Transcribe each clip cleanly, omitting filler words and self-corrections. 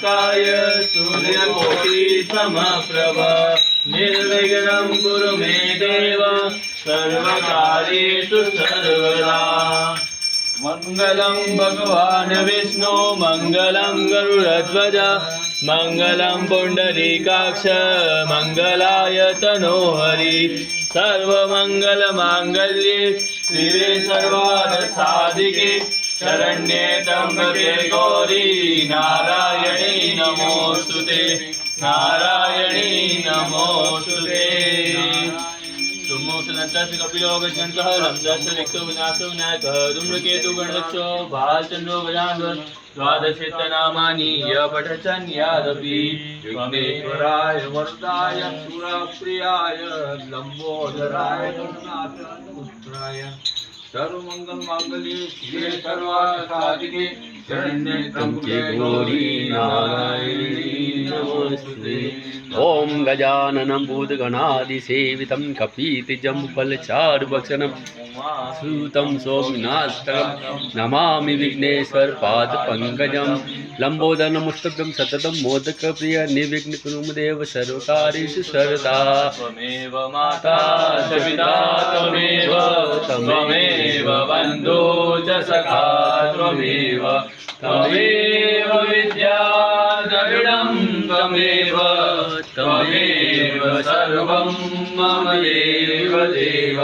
महाकाय सूर्यकोटिसमप्रभ निर्विघ्नं कुरु मे देव सर्वकार्येषु सर्वदा। मंगलं भगवान् विष्णु मंगलं गरुडध्वज मंगलं पुंडरीकाक्ष मंगलाय तनोहरि सर्वमंगलमांगल्ये शिवे सर्वार्थसाधिके शरण्ये त्र्यंबके गौरी नारायणी नमोस्तुते नारायणी नमोस्तुते। सुमोषनन्तस्य कपिलो गजन्तः रमदस्य रिक्तो विनाशो विनायकः धूम्रकेतु गणदक्षो भालचन्द्रो गजानन द्वादशेत्तनामानि य पठचन्यादपि विघ्नेश्वराय वरदाय सुरप्रियाय लम्बोदराय गणनाथपुत्राय सर्वमंगलमांगल्ये शिवे सर्वार्थसाधिके शरण्ये त्र्यंबके गौरी नारायणी नमोस्तुते। ओम गजाननं भूतगणादिसेवितं कपीतिजम्बुफलचारुभक्षणं श्रुतं सौम्यनाथं नमामि विघ्नेश्वरपादपङ्कजं लम्बोदरनमुष्टभ्यं सततं मोदकप्रिय निर्विघ्नकुरुमदेव सर्वकार्येषु सर्वदा। त्वमेव माता च पिता त्वमेव त्वमेव बन्धो च सखा त्वमेव त्वमेव विद्या द्रविडं त्वमेव त्वमेव सर्वं मम देव देव।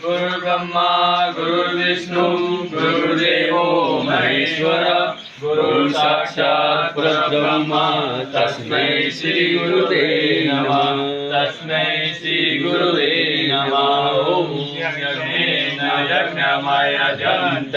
गुरुर्ब्रह्मा गुरुर्विष्णु गुरुर्देवो महेश्वर गुरुर्साक्षात् परब्रह्म तस्मै श्री गुरुवे नमः तस्मै श्री गुरुवे नमः। ओम यज्ञेन यज्ञमय जन्त